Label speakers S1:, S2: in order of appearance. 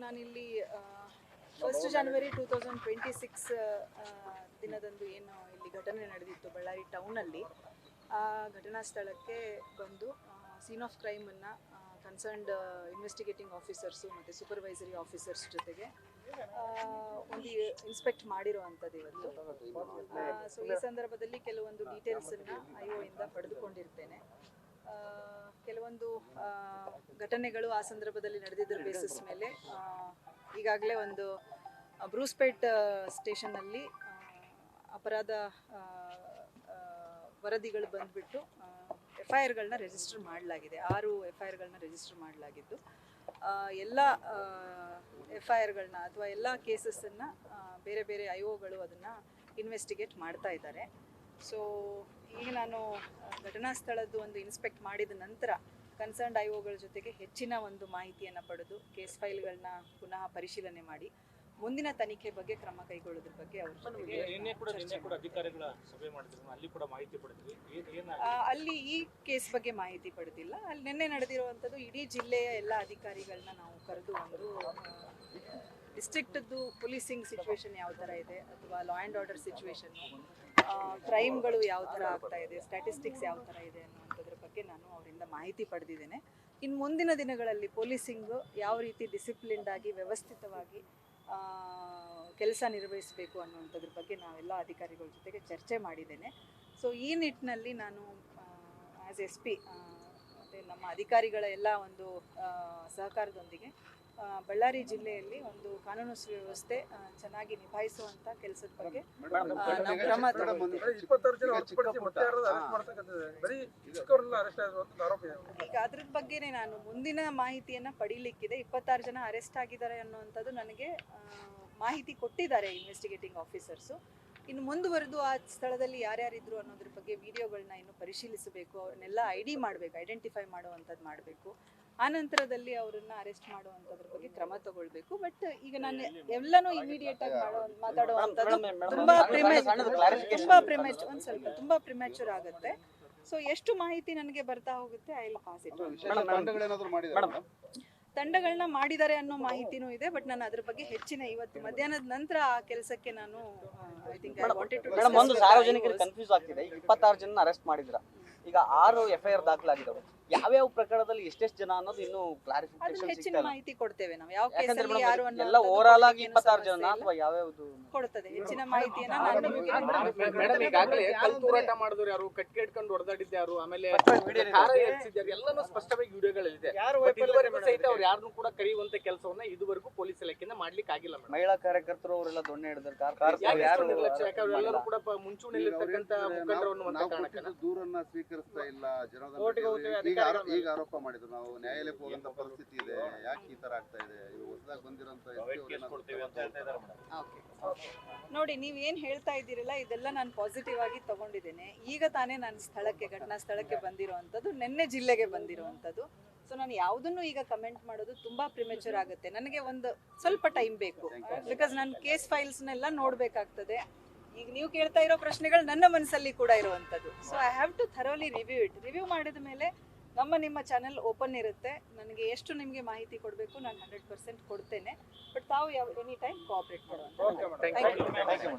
S1: ನಾನಿಲ್ಲಿ 1 ಜನವರಿ 2026 ದಿನದಂದು ಏನು ಇಲ್ಲಿ ಘಟನೆ ನಡೆದಿತ್ತು ಬಳ್ಳಾರಿ ಟೌನಲ್ಲಿ, ಆ ಘಟನಾ ಸ್ಥಳಕ್ಕೆ ಬಂದು ಸೀನ್ ಆಫ್ ಕ್ರೈಮನ್ನು ಕನ್ಸರ್ನ್ಡ್ ಇನ್ವೆಸ್ಟಿಗೇಟಿಂಗ್ ಆಫೀಸರ್ಸು ಮತ್ತು ಸೂಪರ್ವೈಸರಿ ಆಫೀಸರ್ಸ್ ಜೊತೆಗೆ ಒಂದು ಇನ್ಸ್ಪೆಕ್ಟ್ ಮಾಡಿರುವಂಥದ್ದು ಇವತ್ತು. ಸೊ ಈ ಸಂದರ್ಭದಲ್ಲಿ ಕೆಲವೊಂದು ಡೀಟೇಲ್ಸನ್ನು IO ಇಂದ ಪಡೆದುಕೊಂಡಿರ್ತೇನೆ. ಕೆಲವೊಂದು ಘಟನೆಗಳು ಆ ಸಂದರ್ಭದಲ್ಲಿ ನಡೆದಿದ್ದರ ಬೇಸಿಸ್ ಮೇಲೆ ಈಗಾಗಲೇ ಒಂದು ಬ್ರೂಸ್ಪೇಟ್ ಸ್ಟೇಷನ್ನಲ್ಲಿ ಅಪರಾಧ ವರದಿಗಳು ಬಂದುಬಿಟ್ಟು FIRಗಳನ್ನ ರಿಜಿಸ್ಟರ್ ಮಾಡಲಾಗಿದೆ. 6 FIRಗಳನ್ನ ರಿಜಿಸ್ಟರ್ ಮಾಡಲಾಗಿದ್ದು, ಎಲ್ಲ FIRಗಳನ್ನ ಅಥವಾ ಎಲ್ಲ ಕೇಸಸ್ಸನ್ನು ಬೇರೆ ಬೇರೆ IOಗಳು ಅದನ್ನು ಇನ್ವೆಸ್ಟಿಗೇಟ್ ಮಾಡ್ತಾ ಇದ್ದಾರೆ. ಸೊ ಈಗ ನಾನು ಘಟನಾ ಸ್ಥಳದ್ದು ಒಂದು ಇನ್ಸ್ಪೆಕ್ಟ್ ಮಾಡಿದ ನಂತರ ಕನ್ಸರ್ನ್ಡ್ IOಗಳ ಜೊತೆಗೆ ಹೆಚ್ಚಿನ ಒಂದು ಮಾಹಿತಿಯನ್ನು ಪಡೆದು ಕೇಸ್ ಫೈಲ್ಗಳನ್ನ ಪುನಃ ಪರಿಶೀಲನೆ ಮಾಡಿ ಮುಂದಿನ ತನಿಖೆ ಬಗ್ಗೆ ಕ್ರಮ ಕೈಗೊಳ್ಳೋದ್ರ ಬಗ್ಗೆ ಅಲ್ಲಿ ಈ ಕೇಸ್ ಬಗ್ಗೆ ಮಾಹಿತಿ ಪಡೆದಿಲ್ಲ. ಅಲ್ಲಿ ನಿನ್ನೆ ನಡೆದಿರುವಂಥದ್ದು ಇಡೀ ಜಿಲ್ಲೆಯ ಎಲ್ಲ ಅಧಿಕಾರಿಗಳನ್ನ ನಾವು ಕರೆದು ಒಂದು ಡಿಸ್ಟ್ರಿಕ್ಟದ್ದು ಪೊಲೀಸಿಂಗ್ ಸಿಚುವೇಶನ್ ಯಾವ ಥರ ಇದೆ ಅಥವಾ ಲಾ ಆ್ಯಂಡ್ ಆರ್ಡರ್ ಸಿಚುವೇಶನ್ನು, ಕ್ರೈಮ್ಗಳು ಯಾವ ಥರ ಆಗ್ತಾ ಇದೆ, ಸ್ಟ್ಯಾಟಿಸ್ಟಿಕ್ಸ್ ಯಾವ ಥರ ಇದೆ ಅನ್ನುವಂಥದ್ರ ಬಗ್ಗೆ ನಾನು ಅವರಿಂದ ಮಾಹಿತಿ ಪಡೆದಿದ್ದೇನೆ. ಇನ್ನು ಮುಂದಿನ ದಿನಗಳಲ್ಲಿ ಪೊಲೀಸಿಂಗು ಯಾವ ರೀತಿ ಡಿಸಿಪ್ಲಿನ್ಡ್ ಆಗಿ ವ್ಯವಸ್ಥಿತವಾಗಿ ಕೆಲಸ ನಿರ್ವಹಿಸಬೇಕು ಅನ್ನುವಂಥದ್ರ ಬಗ್ಗೆ ನಾವೆಲ್ಲ ಅಧಿಕಾರಿಗಳ ಜೊತೆಗೆ ಚರ್ಚೆ ಮಾಡಿದ್ದೇನೆ. ಸೊ ಈ ನಿಟ್ಟಿನಲ್ಲಿ ನಾನು ಆ್ಯಸ್ SP ಮತ್ತು ನಮ್ಮ ಅಧಿಕಾರಿಗಳ ಎಲ್ಲ ಒಂದು ಸಹಕಾರದೊಂದಿಗೆ ಬಳ್ಳಾರಿ ಜಿಲ್ಲೆಯಲ್ಲಿ ಒಂದು ಕಾನೂನು ಸುವ್ಯವಸ್ಥೆ ಚೆನ್ನಾಗಿ ನಿಭಾಯಿಸುವಂಥ ಕೆಲಸದ ಬಗ್ಗೆ ನಾವು ಕ್ರಮ ತಗೊಳ್ತೀವಿ. ಈಗ ಅದ್ರ ಬಗ್ಗೆನೇ ನಾನು ಮುಂದಿನ ಮಾಹಿತಿಯನ್ನು ಪಡೀಲಿಕ್ಕಿದೆ. 26 ಜನ ಅರೆಸ್ಟ್ ಆಗಿದ್ದಾರೆ ಅನ್ನುವಂಥದ್ದು ನನಗೆ ಮಾಹಿತಿ ಕೊಟ್ಟಿದ್ದಾರೆ ಇನ್ವೆಸ್ಟಿಗೇಟಿಂಗ್ ಆಫೀಸರ್ಸು. ಇನ್ನು ಮುಂದುವರೆದು ಆ ಸ್ಥಳದಲ್ಲಿ ಯಾರ್ಯಾರಿದ್ರು ಅನ್ನೋದ್ರ ಬಗ್ಗೆ ವಿಡಿಯೋಗಳನ್ನ ಇನ್ನು ಪರಿಶೀಲಿಸಬೇಕು, ಅವ್ರನ್ನೆಲ್ಲ ID ಮಾಡಬೇಕು, ಐಡೆಂಟಿಫೈ ಮಾಡುವಂಥದ್ದು ಮಾಡಬೇಕು. ಆ ನಂತರದಲ್ಲಿ ಅವರನ್ನು ಅರೆಸ್ಟ್ ಮಾಡುವಂಥದ್ರ ಬಗ್ಗೆ ಕ್ರಮ ತಗೊಳ್ಬೇಕು. ಬಟ್ ಈಗ ನಾನು ಎಲ್ಲನೂ ಇಮಿಡಿಯೇಟ್ ಆಗಿ ಮಾತಾಡುವಂಥದ್ದು ತುಂಬಾ ಪ್ರಿಮ್ಯಾಚೂರ್ ಆಗುತ್ತೆ. ಸೊ ಎಷ್ಟು ಮಾಹಿತಿ ನನಗೆ ಬರ್ತಾ ಹೋಗುತ್ತೆ ಐ ವಿಲ್ ಪಾಸ್ ಇಟ್. ತಂಡಗಳನ್ನ ಮಾಡಿದ್ದಾರೆ ಅನ್ನೋ ಮಾಹಿತಿನೂ ಇದೆ, ಬಟ್ ನಾನು ಅದ್ರ ಬಗ್ಗೆ ಹೆಚ್ಚಿನ ಇವತ್ತು ಮಧ್ಯಾಹ್ನದ ನಂತರ ಆ ಕೆಲಸಕ್ಕೆ ನಾನು I think I wanted to
S2: madam, ಒಂದು ಸಾರ್ವಜನಿಕರಿಗೆ ಕನ್ಫ್ಯೂಸ್ ಆಗ್ತಿದೆ. ಈಗ 26 ಜನ ಅರೆಸ್ಟ್ ಮಾಡಿದ್ರ, ಈಗ 6 FIR ದಾಖಲಾಗಿದ್ದಾವೆ. ಯಾವ್ಯಾವ ಪ್ರಕರಣದಲ್ಲಿ ಎಷ್ಟೆಷ್ಟು ಜನ ಅನ್ನೋದು ಇನ್ನೂ ಕ್ಲಾರಿಫಿಕೇಶನ್
S1: ಹೆಚ್ಚಿನ ಮಾಹಿತಿ ಕೊಡ್ತೇವೆ ನಾವು. ಯಾವ ಕೇಸಲ್ಲಿ ಯಾರು ಅನ್ನೋ
S2: ಎಲ್ಲ ಓವರ್ ಆಲ್ ಆಗಿ 26 ಜನ ಅಥವಾ ಯಾವ್ಯಾವುದು
S1: ಕೊಡ್ತದೆ ಹೆಚ್ಚಿನ ಮಾಹಿತಿಯನ್ನ ನಾನು
S3: ಮೇಡಮ್ ಈಗಾಗಲೇ ಕಲ್ಲು ತೂರಾಟ ಮಾಡಿದ್ರು ಯಾರು, ಕಟ್ಗೆ ಇಟ್ಕೊಂಡು ಹೊಡೆದಾಡಿದ್ದು ಯಾರು, ಆಮೇಲೆ ಕಾರ ಎತ್ತಿದ್ದಾರೆ, ಎಲ್ಲಾನು ಸ್ಪಷ್ಟವಾಗಿ ವಿಡಿಯೋಗಳಿದೆ. ಇದುವರೆಗೂ ಸಹಿತ ಅವ್ರು ಯಾರನ್ನೂ ಕೂಡ ಕರೆಯುವಂತ ಕೆಲಸವನ್ನ ಇದುವರೆಗೂ ಪೊಲೀಸ್ ಇಲಾಖೆಯಿಂದ ಮಾಡ್ಲಿಕ್ಕೆ ಆಗಿಲ್ಲ.
S2: ಮಹಿಳಾ ಕಾರ್ಯಕರ್ತರು ಅವರೆಲ್ಲ ದೊಣ್ಣೆ ಹಿಡಿದ್ರು,
S3: ಎಲ್ಲರೂ ಕೂಡ ಮುಂಚೂಣಿಯಲ್ಲಿರ್ತಕ್ಕಂಥ ಮುಖಂಡರನ್ನು
S4: ದೂರನ್ನ ಸ್ವೀಕರಿಸ್ತಾ ಇಲ್ಲ ಈಗ ಆರೋಪ ಮಾಡಿದ್ರು. ನಾವು ನ್ಯಾಯಾಲಯಕ್ಕೆ ಹೋಗುವಂತ ಪರಿಸ್ಥಿತಿ ಇದೆ, ಯಾಕೆ ಈ ತರ ಆಗ್ತಾ ಇದೆ, ಹೊಸದಾಗಿ ಬಂದಿರೋಂತ
S1: ನೋಡಿ, ನೀವ್ ಏನ್ ಹೇಳ್ತಾ ಇದ್ದೀರಲ್ಲ ಇದೆಲ್ಲ ನಾನು ಪಾಸಿಟಿವ್ ಆಗಿ ತಗೊಂಡಿದ್ದೇನೆ. ಈಗ ತಾನೇ ನಾನು ಘಟನಾ ಸ್ಥಳಕ್ಕೆ ಬಂದಿರುವಂತದ್ದು, ನಿನ್ನೆ ಜಿಲ್ಲೆಗೆ ಬಂದಿರುವಂತದ್ದು. ಸೊ ನಾನು ಯಾವುದನ್ನು ಈಗ ಕಮೆಂಟ್ ಮಾಡೋದು ತುಂಬಾ ಪ್ರಿಮೆಚೂರ್ ಆಗುತ್ತೆ. ನನಗೆ ಒಂದು ಸ್ವಲ್ಪ ಟೈಮ್ ಬೇಕು, ಬಿಕಾಸ್ ನಾನು ಕೇಸ್ ಫೈಲ್ಸ್ನೆಲ್ಲ ನೋಡ್ಬೇಕಾಗ್ತದೆ. ಈಗ ನೀವು ಕೇಳ್ತಾ ಇರೋ ಪ್ರಶ್ನೆಗಳು ನನ್ನ ಮನಸ್ಸಲ್ಲಿ ಕೂಡ ಇರುವಂಥದ್ದು. So I have to thoroughly review ಮಾಡಿದ ಮೇಲೆ ನಿಮ್ಮ ಚಾನೆಲ್ ಓಪನ್ ಇರುತ್ತೆ. ನನಗೆ ಎಷ್ಟು ನಿಮಗೆ ಮಾಹಿತಿ ಕೊಡಬೇಕು ನಾನು 100% ಕೊಡ್ತೇನೆ. ಬಟ್ ತಾವು ಎನಿ ಟೈಮ್ ಕೋಆಪರೇಟ್ ಮಾಡುವಂಥ.